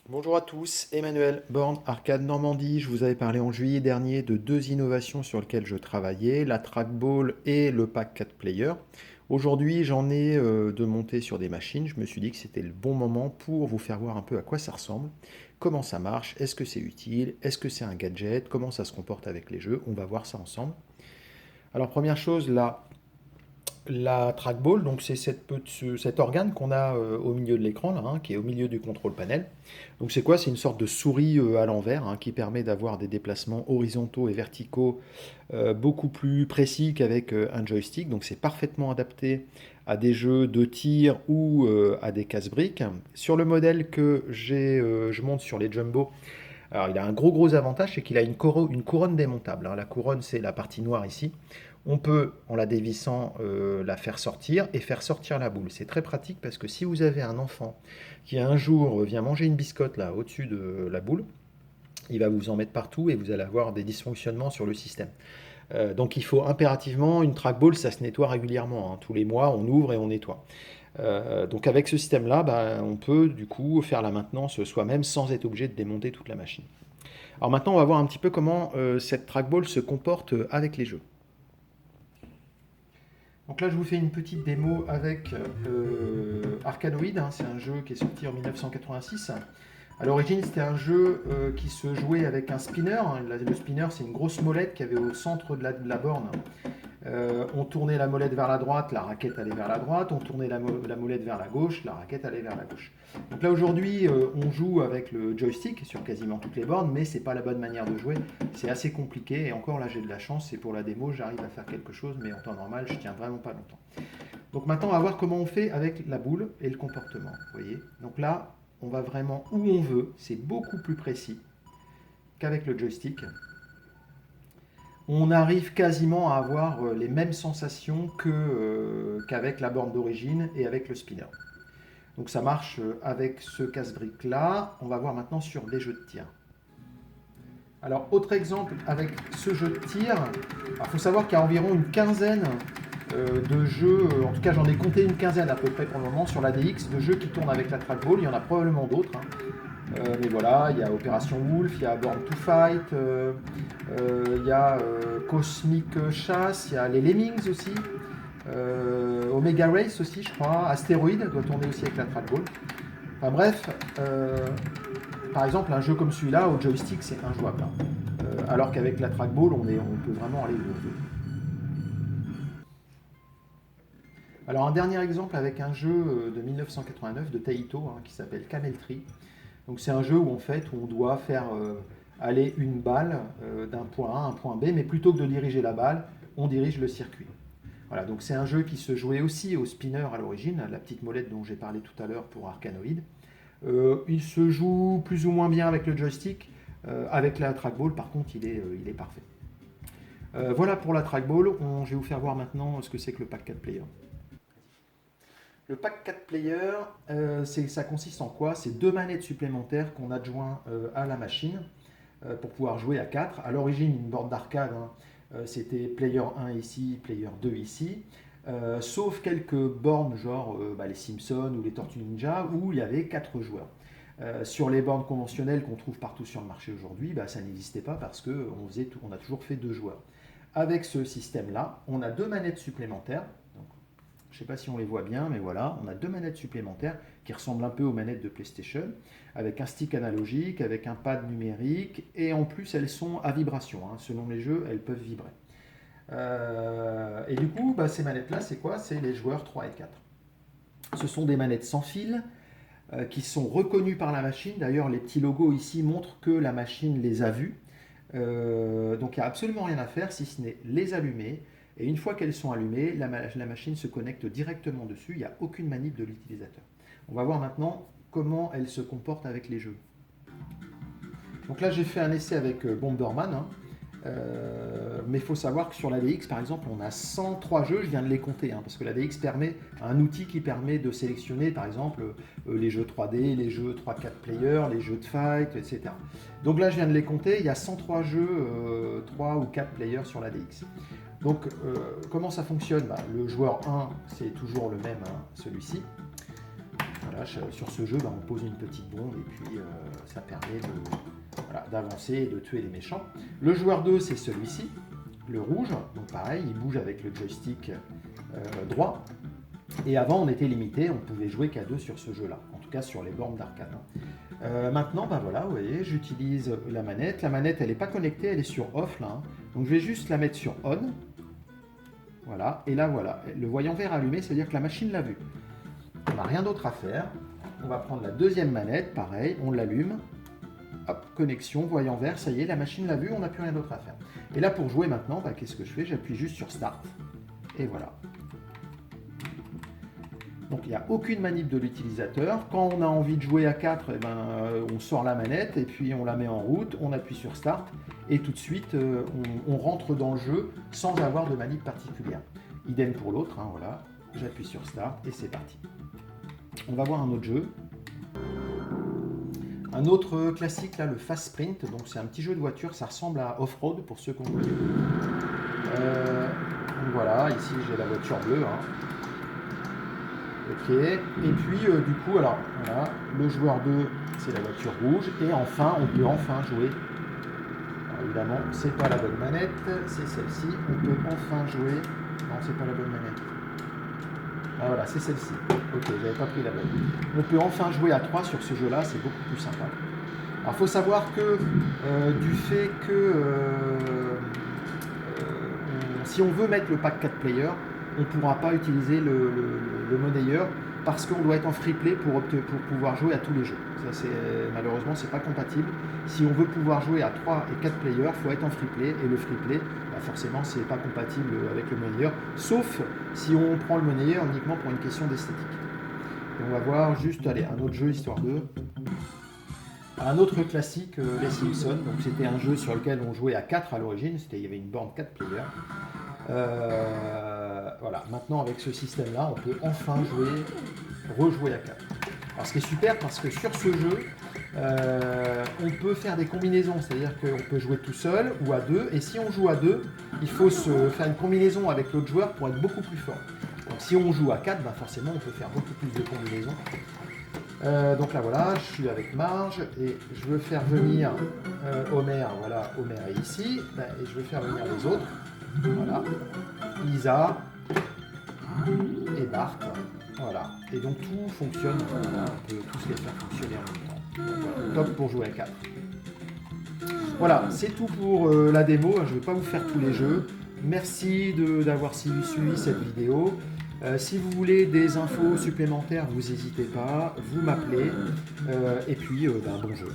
Bonjour à tous, Emmanuel, Born Arcade Normandie. Je vous avais parlé en juillet dernier de deux innovations sur lesquelles je travaillais, la trackball et le pack 4 player. Aujourd'hui, j'en ai de monter sur des machines. Je me suis dit que c'était le bon moment pour vous faire voir un peu à quoi ça ressemble, comment ça marche, est-ce que c'est utile, est-ce que c'est un gadget, comment ça se comporte avec les jeux. On va voir ça ensemble. Alors première chose, la trackball, donc c'est cet organe qu'on a au milieu de l'écran, là, hein, qui est au milieu du contrôle panel. Donc c'est quoi? C'est une sorte de souris à l'envers, hein, qui permet d'avoir des déplacements horizontaux et verticaux beaucoup plus précis qu'avec un joystick. Donc c'est parfaitement adapté à des jeux de tir ou à des casse-briques. Sur le modèle que je monte sur les Jumbo, alors il a un gros avantage, c'est qu'il a une couronne démontable, hein. La couronne, c'est la partie noire ici. On peut, en la dévissant, la faire sortir et faire sortir la boule. C'est très pratique parce que si vous avez un enfant qui un jour vient manger une biscotte là au-dessus de la boule, il va vous en mettre partout et vous allez avoir des dysfonctionnements sur le système. Donc il faut impérativement une trackball, ça se nettoie régulièrement, hein. Tous les mois, on ouvre et on nettoie. Donc avec ce système-là, bah, on peut du coup faire la maintenance soi-même sans être obligé de démonter toute la machine. Alors maintenant, on va voir un petit peu comment cette trackball se comporte avec les jeux. Donc là, je vous fais une petite démo avec Arcanoid, hein. C'est un jeu qui est sorti en 1986. À l'origine, c'était un jeu qui se jouait avec un spinner, hein. Le spinner, c'est une grosse molette qu'il y avait au centre de la borne. On tournait la molette vers la droite, la raquette allait vers la droite. On tournait la molette vers la gauche, la raquette allait vers la gauche. Donc là aujourd'hui, on joue avec le joystick sur quasiment toutes les bornes, mais c'est pas la bonne manière de jouer. C'est assez compliqué. Et encore là, j'ai de la chance. C'est pour la démo, j'arrive à faire quelque chose, mais en temps normal, je tiens vraiment pas longtemps. Donc maintenant, on va voir comment on fait avec la boule et le comportement. Vous voyez. Donc là, on va vraiment où on veut. C'est beaucoup plus précis qu'avec le joystick. On arrive quasiment à avoir les mêmes sensations qu'avec la borne d'origine et avec le spinner. Donc ça marche avec ce casse-brique là. On va voir maintenant sur les jeux de tir. Alors autre exemple avec ce jeu de tir, il faut savoir qu'il y a environ une quinzaine de jeux, en tout cas j'en ai compté une quinzaine à peu près pour le moment sur l'ADX, de jeux qui tournent avec la trackball. Il y en a probablement d'autres, hein. Mais voilà, il y a Opération Wolf, il y a Born to Fight, il y a Cosmic Chasse, il y a les Lemmings aussi, Omega Race aussi, je crois, Astéroïde doit tourner aussi avec la trackball. Enfin bref, par exemple, un jeu comme celui-là, au joystick, c'est injouable, hein. Alors qu'avec la trackball, on peut vraiment aller où on veut. Alors un dernier exemple avec un jeu de 1989 de Taito, hein, qui s'appelle Camel Tree. Donc c'est un jeu où en fait on doit faire aller une balle d'un point A à un point B, mais plutôt que de diriger la balle, on dirige le circuit. Voilà, donc c'est un jeu qui se jouait aussi au spinner à l'origine, la petite molette dont j'ai parlé tout à l'heure pour Arcanoid. Il se joue plus ou moins bien avec le joystick. Avec la trackball, par contre, il est parfait. Voilà pour la trackball. Je vais vous faire voir maintenant ce que c'est que le pack 4 player. Le pack 4 player, ça consiste en quoi? C'est deux manettes supplémentaires qu'on adjoint à la machine pour pouvoir jouer à 4. À l'origine, une borne d'arcade, hein, c'était player 1 ici, player 2 ici. Sauf quelques bornes, genre les Simpsons ou les Tortues Ninja, où il y avait 4 joueurs. Sur les bornes conventionnelles qu'on trouve partout sur le marché aujourd'hui, ça n'existait pas parce qu'on a toujours fait 2 joueurs. Avec ce système-là, on a deux manettes supplémentaires. Donc, je ne sais pas si on les voit bien, mais voilà, on a deux manettes supplémentaires qui ressemblent un peu aux manettes de PlayStation, avec un stick analogique, avec un pad numérique, et en plus elles sont à vibration, hein. Selon les jeux, elles peuvent vibrer. Et du coup, ces manettes-là, c'est quoi? C'est les joueurs 3 et 4. Ce sont des manettes sans fil qui sont reconnues par la machine. D'ailleurs, les petits logos ici montrent que la machine les a vues. Donc il n'y a absolument rien à faire si ce n'est les allumer. Et une fois qu'elles sont allumées, la machine se connecte directement dessus. Il n'y a aucune manip de l'utilisateur. On va voir maintenant comment elle se comporte avec les jeux. Donc là, j'ai fait un essai avec Bomberman, hein. Mais il faut savoir que sur l'ADX, par exemple, on a 103 jeux, je viens de les compter, hein, parce que l'ADX permet un outil qui permet de sélectionner, par exemple, les jeux 3D, les jeux 3-4 players, les jeux de fight, etc. Donc là, je viens de les compter, il y a 103 jeux 3 ou 4 players sur l'ADX. Donc, comment ça fonctionne? Le joueur 1, c'est toujours le même, hein, celui-ci. voilà, sur ce jeu, on pose une petite bombe et puis ça permet d'avancer et de tuer les méchants. Le joueur 2, c'est celui-ci, le rouge. Donc pareil, il bouge avec le joystick droit. Et avant, on était limité, on pouvait jouer qu'à 2 sur ce jeu-là, en tout cas sur les bornes d'arcade. Maintenant, voilà, vous voyez, j'utilise la manette. La manette, elle n'est pas connectée, elle est sur off là. Donc je vais juste la mettre sur on. Voilà, et là voilà, le voyant vert allumé, c'est-à-dire que la machine l'a vu. On n'a rien d'autre à faire. On va prendre la deuxième manette, pareil, on l'allume. Hop, connexion, voyant vert, ça y est, la machine l'a vu, on n'a plus rien d'autre à faire. Et là, pour jouer maintenant, qu'est-ce que je fais? J'appuie juste sur Start. Et voilà. Donc il n'y a aucune manip de l'utilisateur. Quand on a envie de jouer à 4, on sort la manette et puis on la met en route, on appuie sur Start et tout de suite on rentre dans le jeu sans avoir de manip particulière. Idem pour l'autre, voilà. J'appuie sur Start et c'est parti. On va voir un autre jeu. Un autre classique, là, le Fast Sprint. Donc c'est un petit jeu de voiture, ça ressemble à Off-Road pour ceux qui ont connu. Donc voilà, ici j'ai la voiture bleue. Ok, et puis du coup, alors voilà, le joueur 2, c'est la voiture rouge, et enfin, on peut enfin jouer. Alors, évidemment, c'est pas la bonne manette, c'est celle-ci. On peut enfin jouer. Non, c'est pas la bonne manette. Ah voilà, c'est celle-ci. Ok, j'avais pas pris la bonne. On peut enfin jouer à 3 sur ce jeu-là, c'est beaucoup plus sympa. Alors, il faut savoir que du fait que si on veut mettre le pack 4 players, on ne pourra pas utiliser le monnayeur parce qu'on doit être en free play pour pouvoir jouer à tous les jeux. Ça, malheureusement, c'est pas compatible. Si on veut pouvoir jouer à 3 et 4 players, il faut être en free play, et le free play, forcément, c'est pas compatible avec le monnayeur, sauf si on prend le monnayeur uniquement pour une question d'esthétique. Et on va voir juste, allez, un autre jeu, histoire de... Un autre classique, les Simpsons. Donc c'était un jeu sur lequel on jouait à 4 à l'origine, il y avait une borne 4 players. Voilà, maintenant avec ce système-là, on peut enfin rejouer à 4. Alors ce qui est super, parce que sur ce jeu, on peut faire des combinaisons, c'est-à-dire qu'on peut jouer tout seul ou à 2, et si on joue à 2, il faut se faire une combinaison avec l'autre joueur pour être beaucoup plus fort. Donc si on joue à 4, forcément on peut faire beaucoup plus de combinaisons. Donc là voilà, je suis avec Marge et je veux faire venir Homer, voilà, Homer est ici, et je veux faire venir les autres, voilà, Lisa et Bart, voilà, et donc tout fonctionne, voilà, on peut tous les faire fonctionner en même temps. Donc, voilà, top pour jouer à 4. Voilà, c'est tout pour la démo, je ne vais pas vous faire tous les jeux, merci d'avoir suivi cette vidéo. Si vous voulez des infos supplémentaires, vous n'hésitez pas, vous m'appelez, et puis bon jeu.